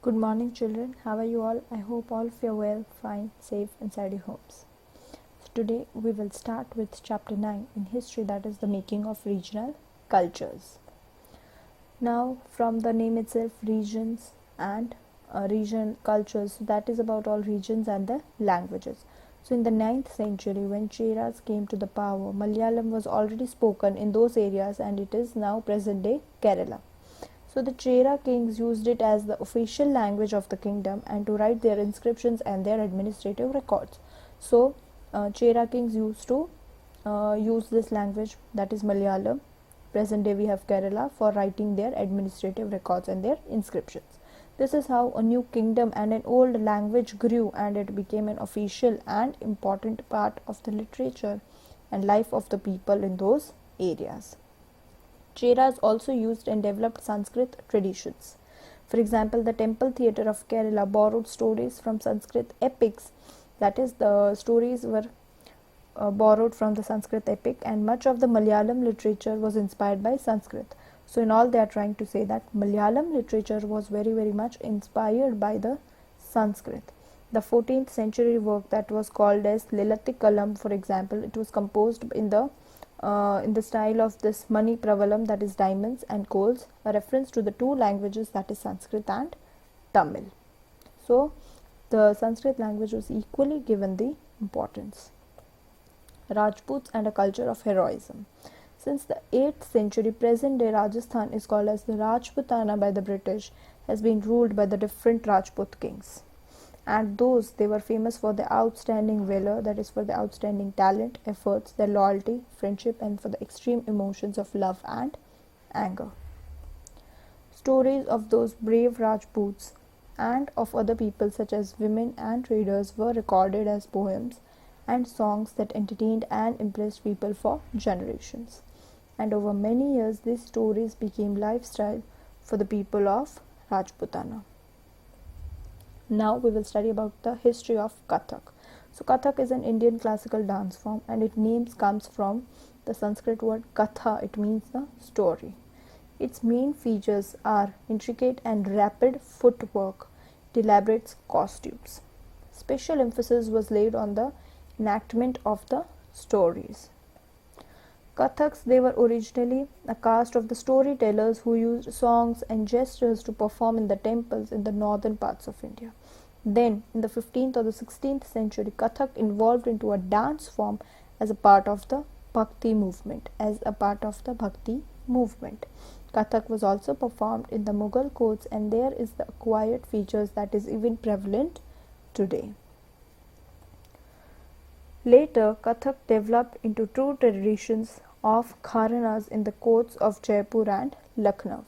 Good morning, children. How are you all? I hope all of you are well, fine, safe inside your homes. So today we will start with chapter 9 in history, that is the making of regional cultures. Now, from the name itself, regions and region cultures, so that is about all regions and the languages. So in the 9th century, when Cheras came to the power, Malayalam was already spoken in those areas and it is now present day Kerala. So the Chera kings used it as the official language of the kingdom and to write their inscriptions and their administrative records. So Chera kings used to use this language, that is Malayalam. Present day we have Kerala, for writing their administrative records and their inscriptions. This is how a new kingdom and an old language grew, and it became an official and important part of the literature and life of the people in those areas. Cheras also used and developed Sanskrit traditions. For example, the temple theatre of Kerala borrowed stories from Sanskrit epics, that is, the stories were borrowed from the Sanskrit epic, and much of the Malayalam literature was inspired by Sanskrit. So, in all, they are trying to say that Malayalam literature was very, very much inspired by the Sanskrit. The 14th century work that was called as Lilatikalam, for example, it was composed in the style of this Mani Pravalam, that is diamonds and coals, a reference to the two languages, that is Sanskrit and Tamil. So the Sanskrit language was equally given the importance. Rajputs and a culture of heroism. Since the 8th century, present day Rajasthan is called as the Rajputana by the British, has been ruled by the different Rajput kings. And those, they were famous for their outstanding valor, that is for their outstanding talent, efforts, their loyalty, friendship, and for the extreme emotions of love and anger. Stories of those brave Rajputs and of other people such as women and traders were recorded as poems and songs that entertained and impressed people for generations. And over many years, these stories became lifestyle for the people of Rajputana. Now we will study about the history of Kathak. So Kathak is an Indian classical dance form, and its name comes from the Sanskrit word Katha. It means the story. Its main features are intricate and rapid footwork, elaborate costumes. Special emphasis was laid on the enactment of the stories. Kathaks, they were originally a caste of the storytellers who used songs and gestures to perform in the temples in the northern parts of India. Then, in the 15th or the 16th century, Kathak evolved into a dance form as a part of the Bhakti movement. Kathak was also performed in the Mughal courts, and there is the acquired features that is even prevalent today. Later, Kathak developed into true traditions of Gharanas in the courts of Jaipur and Lucknow.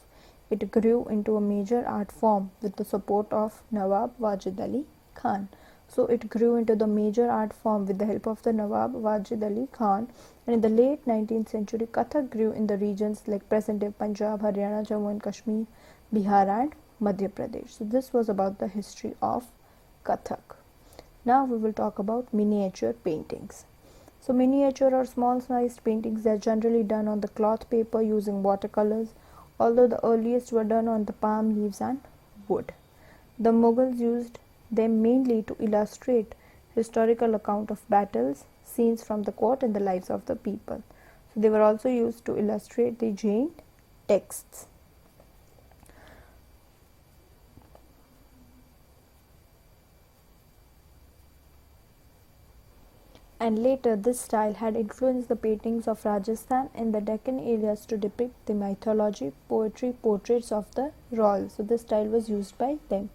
It grew into a major art form with the support of Nawab Wajid Ali Khan. So it grew into the major art form with the help of the Nawab Wajid Ali Khan. And in the late 19th century, Kathak grew in the regions like present-day Punjab, Haryana, Jammu and Kashmir, Bihar and Madhya Pradesh. So this was about the history of Kathak. Now we will talk about miniature paintings. So miniature or small sized paintings are generally done on the cloth paper using watercolors, although the earliest were done on the palm leaves and wood. The Mughals used them mainly to illustrate historical account of battles, scenes from the court and the lives of the people. So they were also used to illustrate the Jain texts. And later this style had influenced the paintings of Rajasthan and the Deccan areas to depict the mythology, poetry, portraits of the royals. So this style was used by them.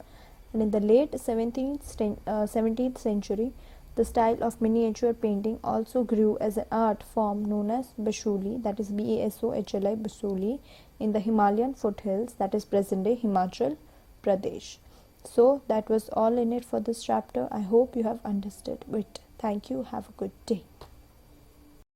And in the late 17th century, the style of miniature painting also grew as an art form known as Basoli, that is Basohli, Basoli, in the Himalayan foothills, that is present-day Himachal Pradesh. So that was all in it for this chapter. I hope you have understood it. Thank you. Have a good day.